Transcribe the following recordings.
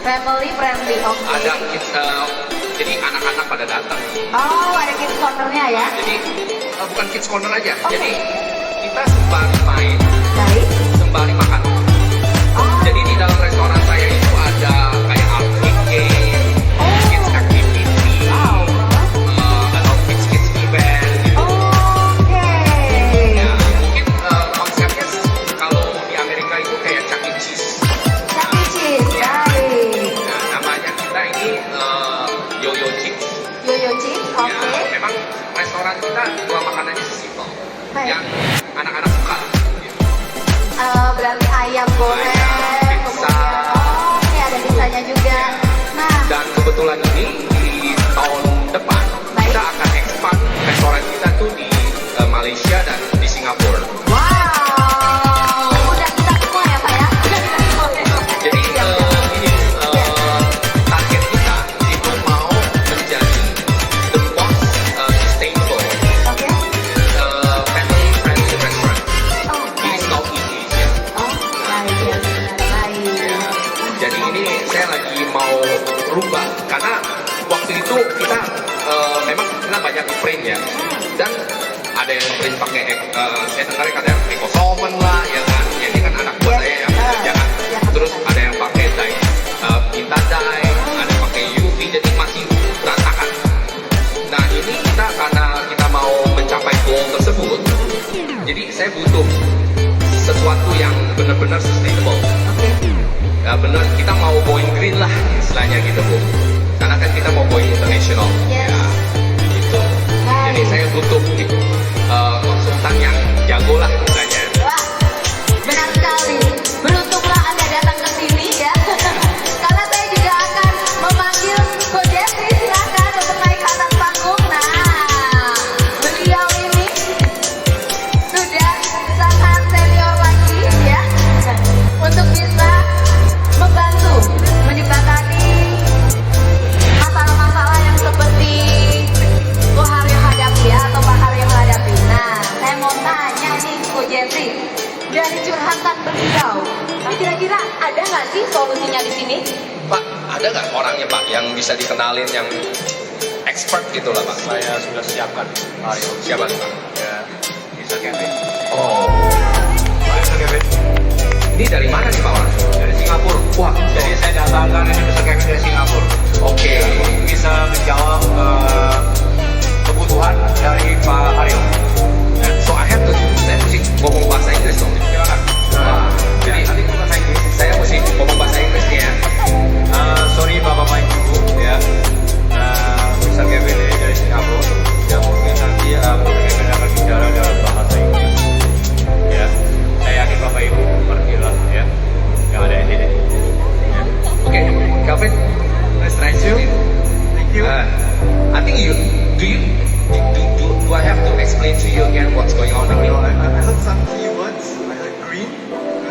Family friendly, oke. Ada kids, jadi anak-anak pada datang. Oh, ada kids cornernya ya? Jadi bukan kids corner aja. Oke. Jadi kita sembari main, Baik. sembari makan. Oh. Jadi di dalam restoran saya itu ada kayak arcade game, kids activity, Wow. atau kids event gitu. Oke. Ya, mungkin konsepnya kalau di Amerika itu kayak Chuck E. Cheese. Chuck E. Cheese, baik. Nah, namanya kita ini Yo-Yo Cheese. Yo-Yo Cheese, oke. Ya, memang restoran kita jual makanannya sesimpel Baik. yang anak-anak suka. Gitu. Berarti ayam goreng, Ayam, pizza. kemudian oke ada pizzanya juga. Nah, Dan kebetulan ini di tahun depan Baik. kita akan expand restoran kita tuh di Malaysia dan di Singapura. wow, udah kita semua ya Pak ya? Udah kita semua ya. Jadi ini target kita itu mau menjadi the most sustainable Oke. family friendly restaurant Oh, di baik. Southeast Asia. Oh, baik ya, baik. Ya. Jadi ini saya lagi mau rubah karena waktu itu kita memang kita banyak print ya, dan ada yang print pakai saya dengar ada yang ekosomen lah ya kan, ya, ini kan anak buah saya yang kerjakan. Ya. Terus ada yang pakai dye tinta dye, ada yang pakai UV, jadi masih berantakan. Nah ini kita karena kita mau mencapai goal tersebut, jadi saya butuh sesuatu yang benar-benar sustainable. Oke. Ya benar, kita mau going green lah istilahnya gitu Bu. Karena kan kita mau going international. Yes. Ya, gitu. Baik. Jadi saya butuh konsultan yang jago lah istilahnya. Wah, benar sekali. Beruntunglah Anda datang ke sini ya. Karena saya juga akan memanggil Coach Jeffrey, silakan untuk naik ke atas panggung. Nah, beliau ini sudah sangat senior lagi ya, untuk bisa membantu menjembatani masalah-masalah yang seperti Ko Haryo hadapi ya, atau Pak Haryo hadapi. Nah, saya mau tanya nih Coach Jeffrey, dari curhatan beliau, kira-kira ada nggak sih solusinya di sini? Pak, ada nggak orangnya Pak yang bisa dikenalin yang expert gitu lah Pak? Saya sudah siapkan, Mario. Siapa tuh Pak? Ya, bisa Kevin. Oh, Bisa Kevin. ini dari mana nih Pak? Dari Singapura. Wah, Jadi saya datangkan ini bisa Kevin dari Singapura. oke. Bisa menjawab kebutuhan dari Pak Haryo. So I have to, saya mesti ngomong bahasa Inggris dong. Silakan. Wah, jadi nanti kita bahasa Inggris. saya mesti ngomong bahasa Inggris nih ya. Sorry Bapak Ibu ya. Bisa Kevin ini dari Singapura. Ya mungkin nanti Pak Kevin akan bicara dalam bahasa Inggris. Ya, saya yakin Bapak Ibu mengerti lah ya. Yang ada di sini. Ya. Okay, Calvin, nice to meet you. Thank you. I think do I have to explain to you again what's going on with me? I heard some keywords. I heard green,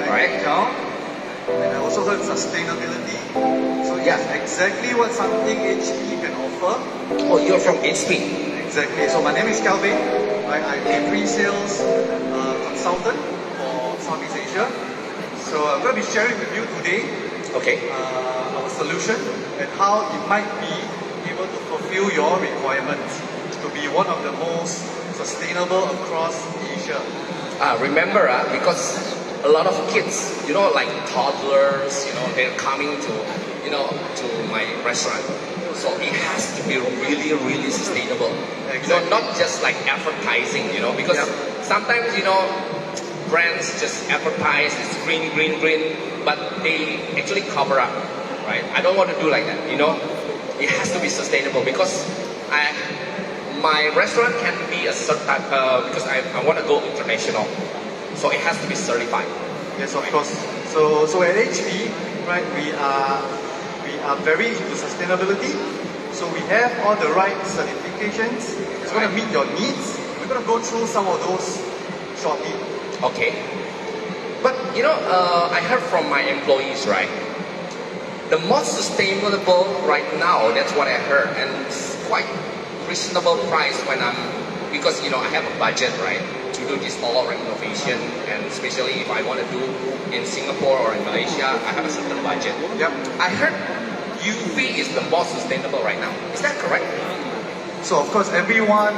Right. Down, and I also heard sustainability. So yes, exactly what something HP can offer. Oh, you're from HP. Exactly. So my name is Calvin. I'm a pre-sales consultant for Southeast Asia. So I'm going to be sharing with you today Okay. our solution and how it might be able to fulfill your requirements to be one of the most sustainable across Asia. Remember, because a lot of kids, like toddlers, they're coming to my restaurant. So it has to be really, really sustainable. Exactly. Not just like advertising, because Yep. sometimes, brands just advertise, it's green, green, green, but they actually cover up, right? I don't want to do like that, It has to be sustainable because my restaurant can be a certain, because I want to go international. So it has to be certified. Yes, of course. So at HP, right, we are very into sustainability. So we have all the right certifications. It's going to meet your needs. We're going to go through some of those shortly. Okay. But I heard from my employees, right? The most sustainable right now, that's what I heard, and it's quite reasonable price because I have a budget, right, to do this all renovation, and especially if I want to do in Singapore or in Malaysia, I have a certain budget. Yep. I heard UV is the most sustainable right now. Is that correct? So of course everyone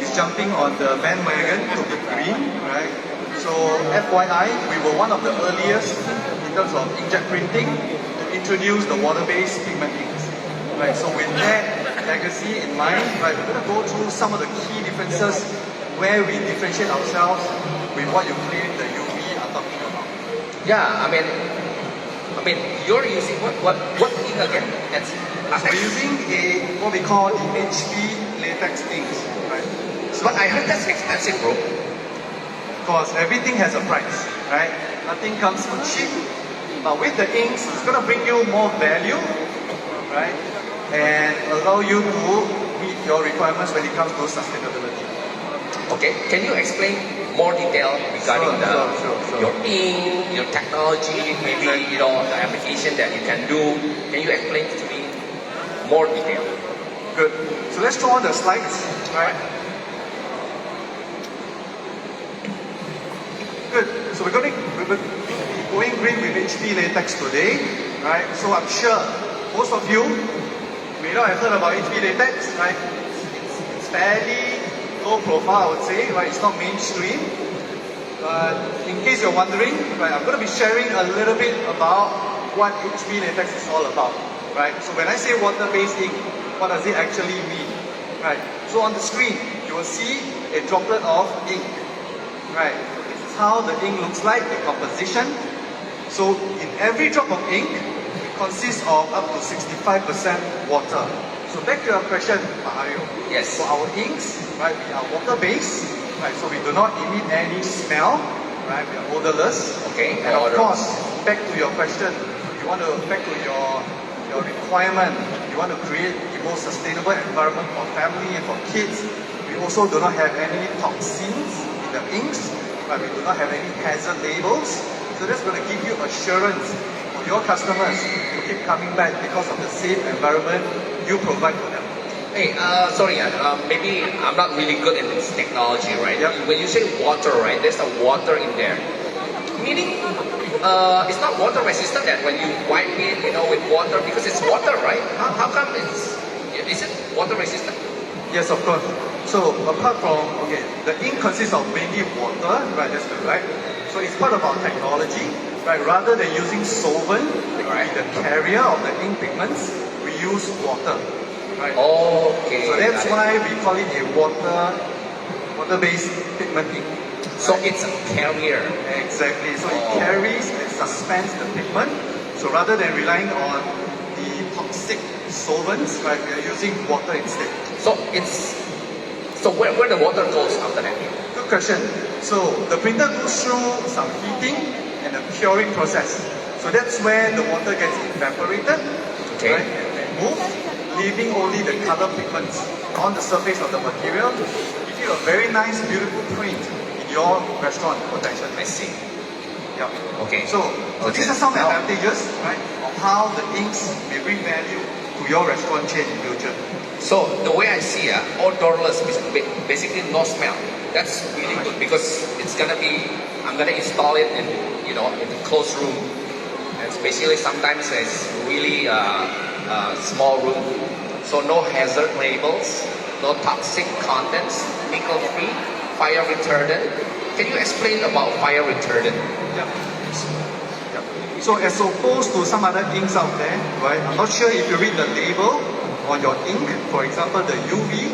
is jumping on the bandwagon to be green, right? So FYI, we were one of the earliest in terms of inkjet printing to introduce the water-based pigment inks. Right, so with that legacy in mind, right, we're going to go through some of the key differences where we differentiate ourselves with what you claim the UV are talking about. Yeah, I mean, you're using what ink again? That's So we're using what we call the HP Latex inks, right? but I heard that's expensive, bro. Of course, everything has a price, right? Nothing comes for cheap. But with the inks, it's going to bring you more value, right? And allow you to meet your requirements when it comes to sustainability. Okay, can you explain more detail regarding Sure. your ink, your technology, maybe the application that you can do? Can you explain to me more detail? Good. So let's draw on the slides, right? Good. So we're going green with HP Latex today, right? So I'm sure most of you may not have heard about HP Latex, right? It's fairly low profile, I would say, right? It's not mainstream. But in case you're wondering, right, I'm going to be sharing a little bit about what HP Latex is all about, right? So when I say water-based ink, what does it actually mean, right? So on the screen, you will see a droplet of ink, right? This is how the ink looks like, the composition. So in every drop of ink, it consists of up to 65% water. So back to your question, Mahario. Yes. So our inks, right, we are water-based, right? So we do not emit any smell, right? We are odorless. Okay. And of course, back to your question, back to your requirement, you want to create the most sustainable environment for family and for kids. We also do not have any toxins in the inks, right? We do not have any hazard labels. So that's going to give you assurance for your customers to keep coming back because of the safe environment you provide for them. Hey, sorry, maybe I'm not really good in this technology, right? Yep. When you say water, right, there's a water in there. Meaning, it's not water resistant that when you wipe it, with water, because it's water, right? How come is it water resistant? Yes, of course. So apart from, the ink consists of mainly water, right, that's correct. So it's part of our technology, right? Rather than using solvent, like the carrier of the ink pigments, we use water, right? Okay. So that's why we call it a water-based pigment ink. So it's a carrier. Exactly. So it carries and suspends the pigment. So rather than relying on the toxic solvents, right, we are using water instead. So where the water goes after that? Good question. So the printer goes through some heating and a curing process. So that's where the water gets evaporated, Okay. right, and moved, leaving only the color pigments on the surface of the material to give you a very nice, beautiful print in your restaurant potentially. I see. Yeah. Okay. So these are some advantages, right, of how the inks may bring value to your restaurant chain in future. So the way I see it, odorless, basically no smell. That's really good because I'm gonna install it in in a closed room, and especially sometimes it's really small room. So no hazard labels, no toxic contents, nickel free, fire retardant. Can you explain about fire retardant? Yeah. So as opposed to some other inks out there, right? I'm not sure if you read the label on your ink, for example, the UV,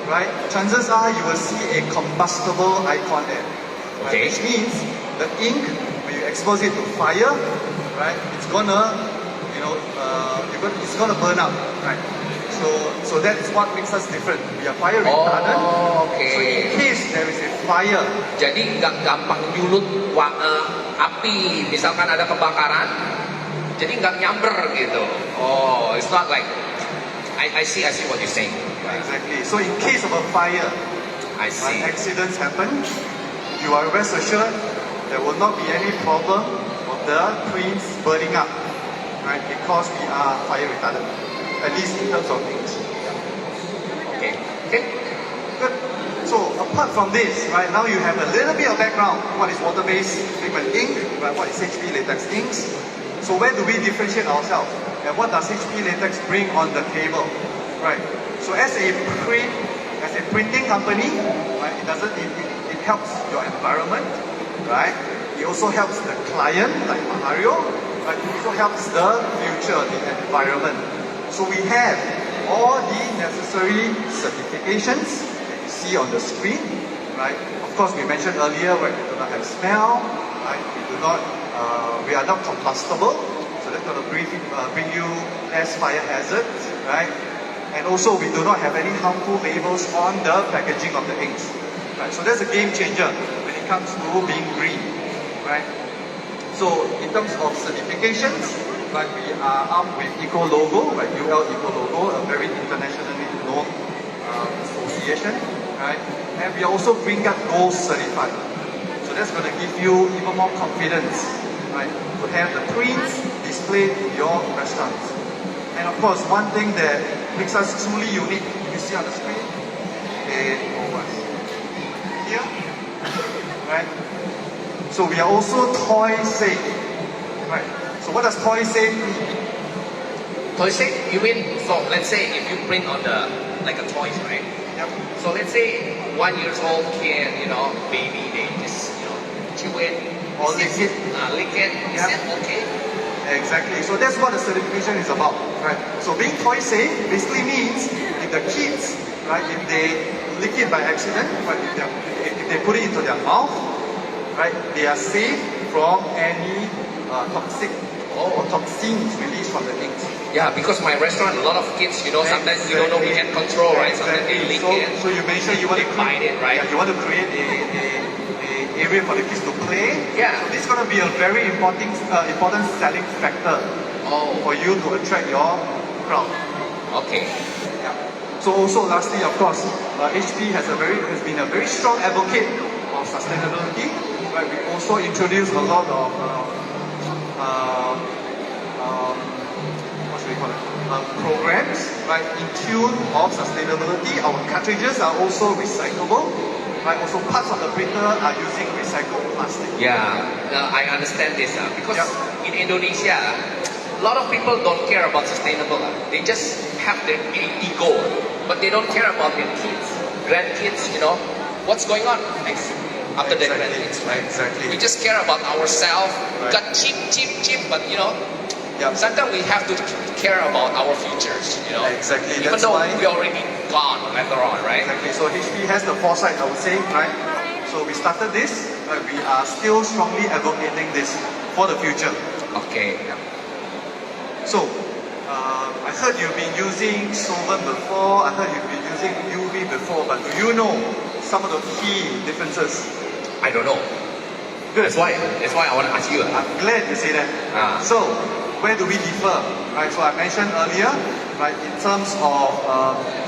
right? Chances are you will see a combustible icon there. Right? Okay. Which means the ink, when you expose it to fire, right? It's gonna, it's gonna burn up, right? So that's what makes us different. We are fire retardant. Okay. So in case there is a fire, Jadi nggak gampang nyulut api, misalkan ada kebakaran, jadi nggak nyamber gitu. Oh, it's not like I see what you're saying. exactly. So in case of a fire, I see. when accidents happen, you are rest assured there will not be any problem of the prints burning up, right? Because we are fire retardant, at least in terms of things. Okay. Good. So apart from this, right, now you have a little bit of background. What is water-based pigment ink? Right? What is HP Latex inks? So where do we differentiate ourselves? And what does HP Latex bring on the table? Right. So as a printing company, right, it helps your environment, right? It also helps the client, like Mario, but it also helps the future, the environment. So we have all the necessary certifications that you see on the screen, right? Of course, we mentioned earlier, right, we do not have smell, right? We are not combustible, so that's going to bring you less fire hazards, right? And also, we do not have any harmful labels on the packaging of the inks, right? So that's a game changer when it comes to being green, right? So in terms of certifications, right, we are armed with Eco Logo, right? UL Eco Logo, a very internationally known association, right? And we are also Green Guard Gold certified. So that's going to give you even more confidence, right, to have the prints displayed in your restaurants. And of course, one thing that makes us truly unique, you see on the screen, here, right? So we are also toy safe, right? So what does toy safe mean? Toy safe, you mean, so let's say if you print on the, like a toys, right? Yep. So let's say 1 year old kid, baby, they just, chew it. Or lick it. Lick it. Is Yep. it okay? Exactly. So that's what the certification is about, right? So being toy safe basically means if the kids, right, if they lick it by accident, right, if they put it into their mouth, right, they are safe from any toxic or toxins released from the inks. Yeah, because my restaurant, a lot of kids, sometimes you don't know we can control, right? Sometimes they lick it. So you mentioned you want to bite it, right? Yeah, you want to create a area for the kids to play. Yeah. So this is going to be a very important selling factor for you to attract your crowd. Okay. Yeah. So also lastly, of course, HP has been a very strong advocate of sustainability. Right? We also introduced a lot of programs, right, in tune of sustainability. Our cartridges are also recyclable. Right? Also, parts of the printer are using recycled plastic. Yeah, I understand this because Yep. in Indonesia, a lot of people don't care about sustainable. They just have their ego, but they don't care about their kids, grandkids. What's going on next after the Exactly. grandkids, right? Exactly. We just care about ourselves. Right. Got cheap, but Yep. sometimes we have to care about our futures. Exactly. Even That's though why. we already gone later on, right? Exactly. So HP has the foresight, I would say, right? So we started this, but we are still strongly advocating this for the future. Okay. So, I heard you've been using solvent before, I heard you've been using UV before, but do you know some of the key differences? I don't know. Good. That's why I want to ask you. I'm glad you say that. Ah. So, where do we differ? Right, so I mentioned earlier, right, in terms of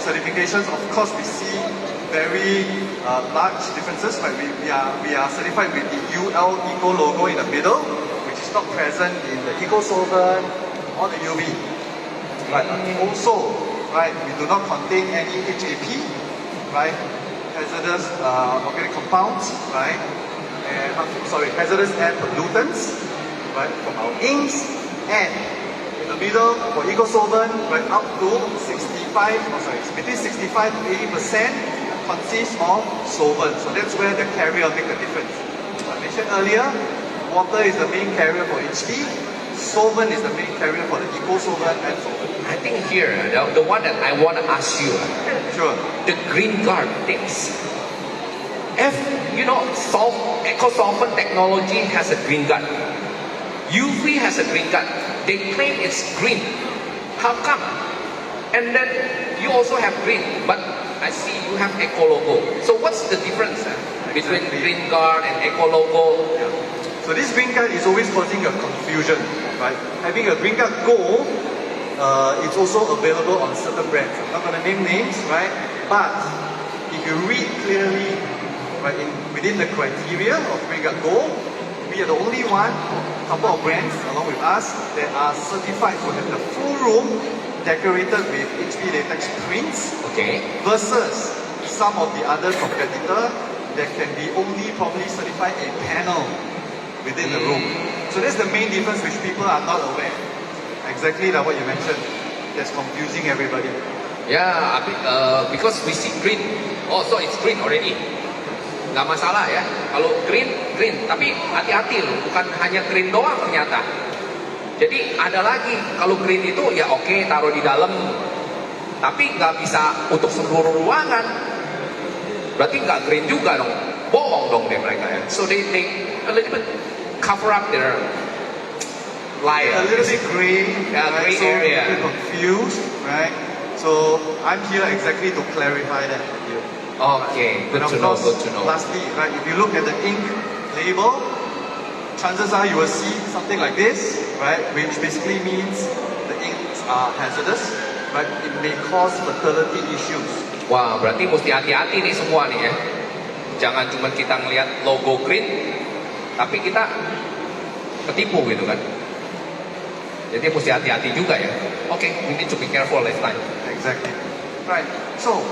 certifications, of course we see very large differences. Right, we are certified with the UL Eco logo in the middle, which is not present in the Eco Solvent or the UV. Right, also, right, we do not contain any HAP, right, hazardous organic compounds, right, and hazardous air pollutants, right, from our inks, and in the middle for Eco Solvent, right, up to between 65 to 80% consists of solvent. So that's where the carrier makes a difference. I mentioned earlier, water is the main carrier for HP, solvent is the main carrier for the Eco Solvent and solvent. I think here, the one that I want to ask you, Sure. the green guard things. If Eco Solvent technology has a green guard, UV has a green guard. They claim it's green. How come? And then you also have green, but I see you have Eco logo. So what's the difference between Exactly. green guard and Eco logo? Yeah. So this green card is always causing a confusion, right? Having a green card Gold, it's also available on certain brands. I'm not going to name names, right? But if you read clearly, right, within the criteria of green card Gold, we are the only one, a couple of brands along with us, that are certified to have the full room decorated with HP Latex prints. Okay. Versus some of the other competitor that can be only probably certified a panel within the room. So that's the main difference which people are not aware. Exactly like what you mentioned. That's confusing everybody. Yeah, because we see green. Oh, so it's green already. Nggak masalah ya. Kalau green, green. Tapi hati-hati loh, bukan hanya green doang ternyata. Jadi ada lagi, kalau green itu ya oke, taruh di dalam. Tapi nggak bisa untuk seluruh ruangan. Berarti nggak green juga dong. Bohong dong deh mereka ya. So they a little bit cover up their lie. A little bit gray, Yeah, right? gray So area. a bit confused, right? So I'm here exactly to clarify that with you. Okay, good And to of know, course, good to know. lastly, right, if you look at the ink label, chances are you will see something like this, right, which basically means the inks are hazardous, right? It may cause fertility issues. Wah, berarti mesti hati-hati nih semua nih ya. Jangan cuma kita ngelihat logo green, tapi kita ketipu gitu kan. Jadi mesti hati-hati juga ya. Okay, we need to be careful next time. Exactly. Right. So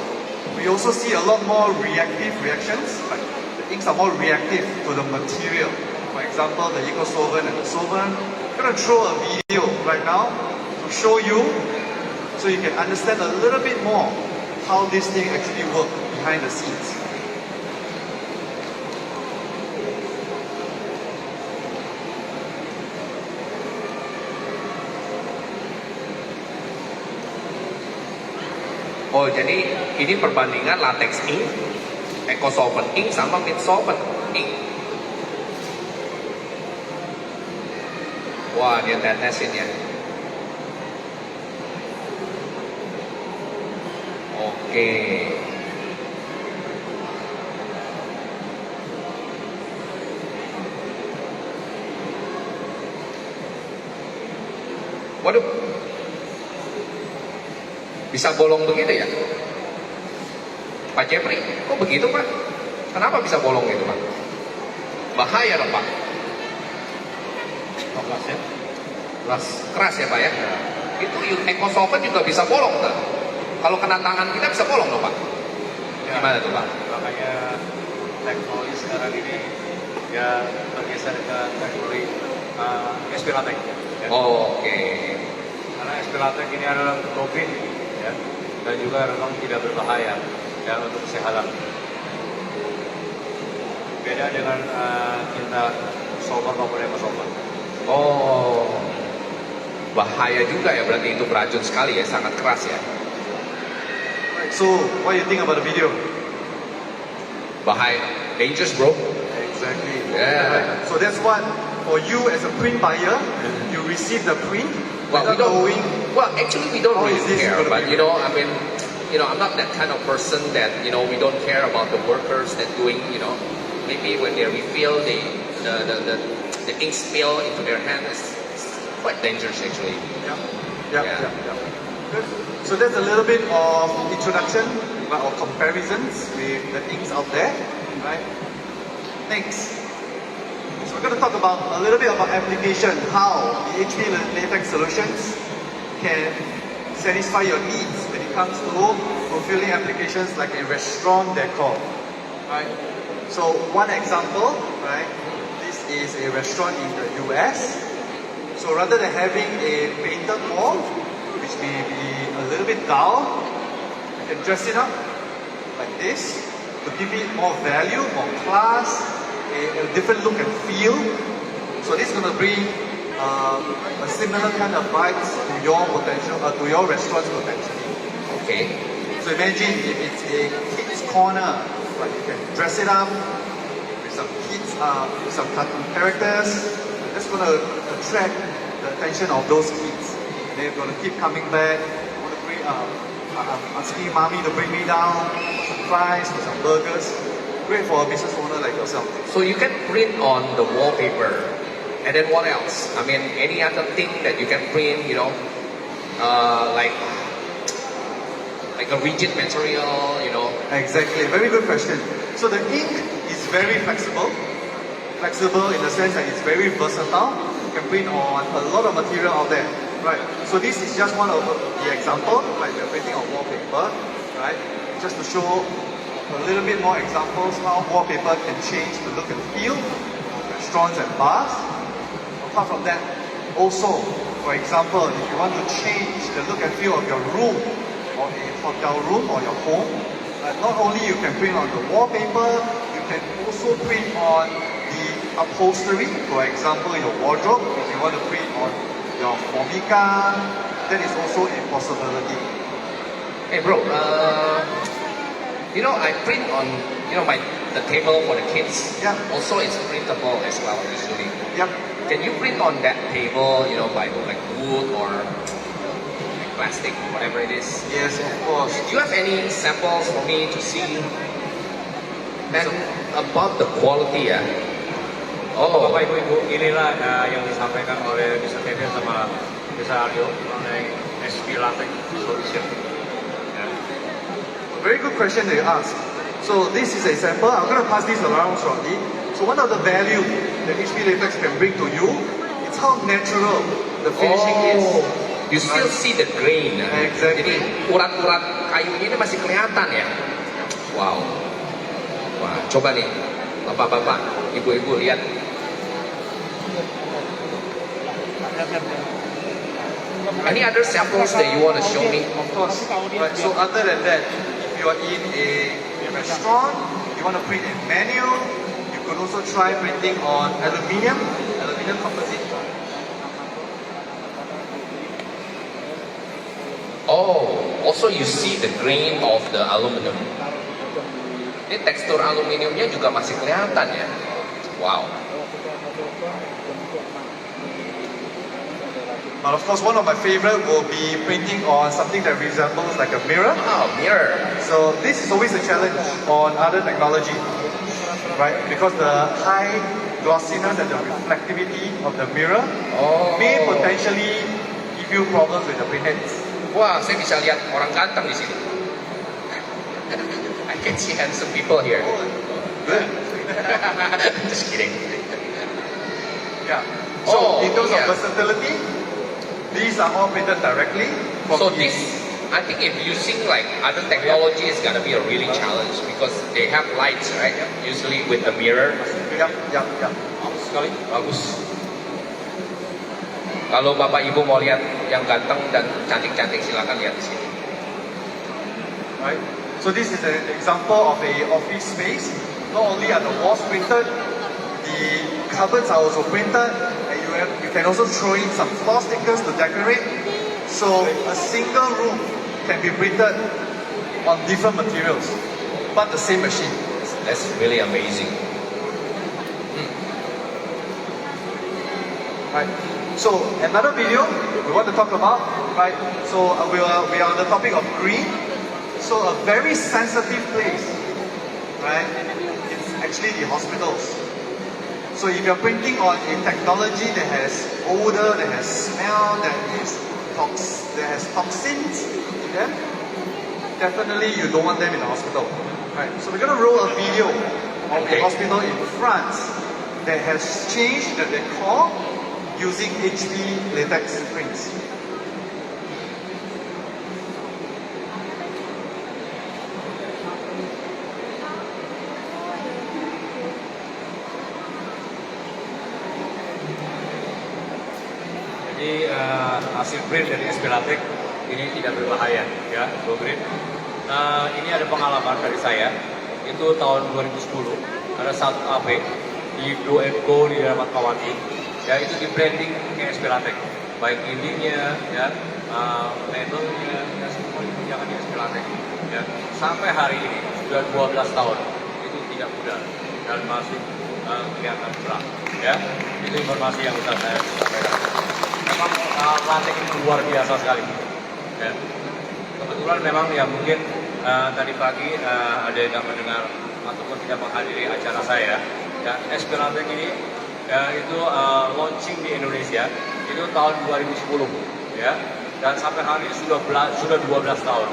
we also see a lot more reactive reactions. Right? The inks are more reactive to the material. For example, the eco solvent and the solvent. I'm gonna throw a video right now to show you, so you can understand a little bit more how this thing actually works behind the scenes. Oh, jadi ini perbandingan latex ink, eco solvent ink sama mid solvent ink. Wah, dia tetesin ya. Oke. Waduh. Bisa bolong begitu ya? Pak Jeffrey, kok begitu Pak? Kenapa bisa bolong gitu Pak? Bahaya dong Pak. Oh, kelas ya? Keras ya Pak ya? Itu eco solvent juga bisa bolong kan? Kalau kena tangan kita bisa bolong loh Pak. Gimana tuh Pak? Makanya teknologi sekarang ini ya bergeser ke teknologi SP Latex. Ya. Oke. Karena SP Latex ini adalah profit ya, dan juga memang tidak berbahaya ya untuk kesehatan. Beda dengan tinta solvent maupun eco solvent. Oh, bahaya juga ya berarti itu beracun sekali ya, sangat keras ya. So, what do you think about the video? Bahaya, dangerous bro. Exactly. Yeah. So that's what, for you as a print buyer, you receive the print Well, we without don't. knowing. Well, actually, we don't how really is this care. gonna But be I mean, I'm not that kind of person that we don't care about the workers that doing. Maybe when they refill, the ink spill into their hand is quite dangerous actually. Yeah. Good. So that's a little bit of introduction or comparisons with the inks out there, right? Next. So we're going to talk about a little bit about application, how the HP latex solutions can satisfy your needs when it comes to fulfilling applications like a restaurant decor, right? So one example, right? This is a restaurant in the US. So rather than having a painted wall, which may be a little bit dull, you can dress it up like this to give it more value, more class, a different look and feel. So this is going to bring a similar kind of vibes to your potential, to your restaurant's potential. Okay. So imagine if it's a kids corner, like you can dress it up with some kids, with some cartoon characters. That's going to attract the attention of those kids. They're going to keep coming back. Want to bring, asking mommy to bring me down for some fries, for some burgers. Great for a business owner like yourself. So you can print on the wallpaper, and then what else? I mean, any other thing that you can print? Like a rigid material. Exactly, very good question. So the ink is very flexible. Flexible in the sense that it's very versatile. You can print on a lot of material out there. Right. So this is just one of the example, like we're printing on wallpaper, right? Just to show a little bit more examples how wallpaper can change the look and feel of restaurants and bars. On apart from that, also, for example, if you want to change the look and feel of your room or a hotel room or your home, not only you can print on the wallpaper, you can also print on the upholstery. For example, your wardrobe, if you want to print on your formica, that is also a possibility. Hey bro, I print on, the table for the kids. Yeah. Also, it's printable as well usually. Yep. Can you print on that table, by like wood or like plastic, whatever it is? Yes, of course. Do you have any samples for me to see? And about the quality ya. Oh, Bapak Ibu, inilah yang disampaikan oleh Mr. Kevin sama Mr. Aryo mengenai SP Latex Solution. Ya. Very good question that you asked. So this is a sample. I'm going to pass this around shortly. So one of the value that HP Latex can bring to you, it's how natural the finishing is. You still see the grain. Exactly. Jadi urat-urat kayunya ini masih kelihatan ya. Wow. Wah, coba nih, bapak-bapak, ibu-ibu lihat. Any other samples that you want to show me? Of course. Right. So other than that, if you are in a restaurant, you want to print a menu, you could also try printing on aluminium composite. Oh, also you see the grain of the aluminum. Ini tekstur aluminiumnya juga masih kelihatan ya. Wow. But of course, one of my favorite will be printing on something that resembles like a mirror. Oh, mirror. So this is always a challenge on other technology, right? Because the high glossiness and the reflectivity of the mirror may potentially give you problems with the printheads. Wah, saya bisa lihat orang ganteng di sini. I can see handsome people here. Good. Just kidding. Yeah. So in terms yeah. of versatility, these are all printed directly from So the- this, I think if using like other technology is gonna be a really challenge because they have lights, right? Usually with the mirror. Yep. Bagus sekali, bagus. Kalau bapak ibu mau lihat yang ganteng dan cantik-cantik silakan lihat di sini. Right. So this is an example of a office space. Not only are the walls printed, the cupboards are also printed, and you can also throw in some floor stickers to decorate. So a single room can be printed on different materials, but the same machine. That's really amazing. Right. So another video we want to talk about, right? So we are on the topic of green. So a very sensitive place, right? It's actually the hospitals. So if you're printing on a technology that has odor, that has smell, that has toxins in them, definitely you don't want them in the hospital, right? So we're gonna roll a video of a hospital in France that has changed the decor using HP Latex prints. Jadi hasil print dari SP Latex ini tidak berbahaya, ya, low grade. Ini ada pengalaman dari saya. Itu tahun 2010 ada satu AB di Do & Go di daerah Fatmawati. Ya itu di branding pakai SP Latex, baik dindingnya, ya, labelnya, ya semua dikerjakan di SP Latex. Ya sampai hari ini sudah 12 tahun itu tidak pudar dan masih kelihatan cerah. Ya itu informasi yang bisa saya sampaikan. Memang Latex ini luar biasa sekali. Ya. Kebetulan memang ya mungkin tadi pagi ada yang mendengar ataupun tidak menghadiri acara saya. Ya, SP Latex ini itu launching di Indonesia itu tahun 2010, ya, dan sampai hari ini sudah 12 tahun.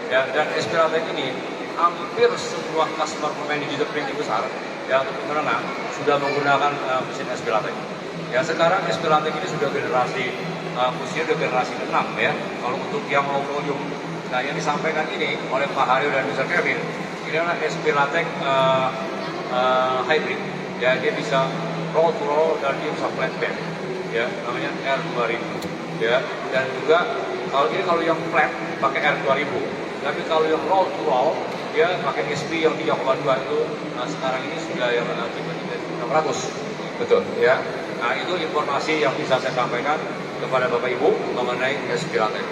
Ya, dan SP Latex ini hampir semua customer pemain digital printing besar, ya, untuk menengah sudah menggunakan mesin SP Latex. Ya sekarang SP Latex ini sudah generasi usia generasi ke-6 ya. Kalau untuk yang low volume, nah yang disampaikan ini oleh Pak Haryo dan Mr. Kevin, ini adalah SP Latex hybrid. Ya dia bisa roll to roll dan dia bisa flat bed. ya, namanya R2000 ya. Dan juga kalau yang flat pakai R2000, tapi kalau yang roll to roll dia pakai SP yang 3,2 itu. Nah, sekarang ini sudah yang 600, betul ya. Nah, itu informasi yang bisa saya sampaikan kepada Bapak Ibu mengenai SP Latex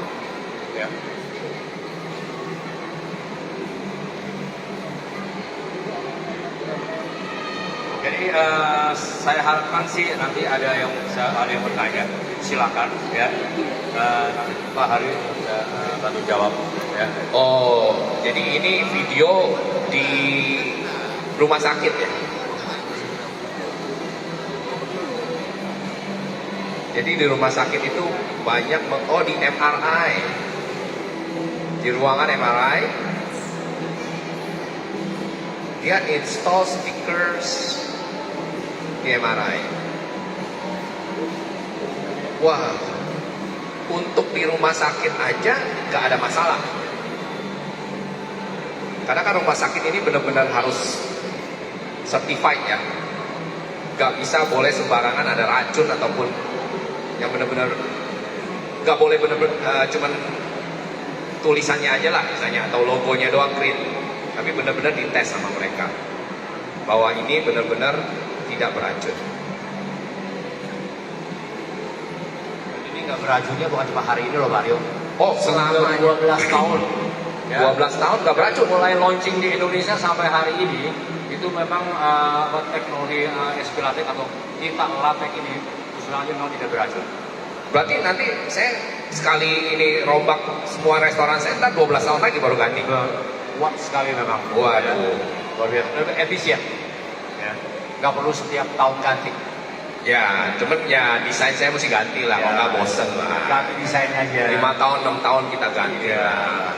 ya. Jadi saya harapkan sih nanti ada yang bertanya, silakan ya. Nanti Pak Hari bisa bantu jawab ya. Oh, jadi ini video di rumah sakit ya? Jadi di rumah sakit itu banyak, di MRI, di ruangan MRI, dia install stickers di MRI. Wah, untuk di rumah sakit aja nggak ada masalah. Karena kan rumah sakit ini benar-benar harus certified ya. Nggak bisa boleh sembarangan ada racun ataupun yang benar-benar nggak boleh benar-benar cuman tulisannya aja lah misalnya atau logonya doang green, tapi benar-benar dites sama mereka bahwa ini benar-benar tidak beracun. Ini nggak beracunnya bukan cuma hari ini loh Mario. Oh, selama 12 tahun. Ya. 12 tahun nggak beracun. Mulai launching di Indonesia sampai hari ini itu memang teknologi SP Latex atau kita Latex ini usulanya memang tidak beracun. Berarti nanti saya sekali ini rombak semua restoran saya, ntar 12 tahun lagi baru ganti. Kuat sekali memang. Waduh. Luar biasa. Lebih efisien. Ya. Nggak perlu setiap tahun ganti. Ya, cuman ya desain saya mesti ganti lah, kalau nggak bosen lah. Ganti desain aja. 5 tahun, 6 tahun kita ganti lah.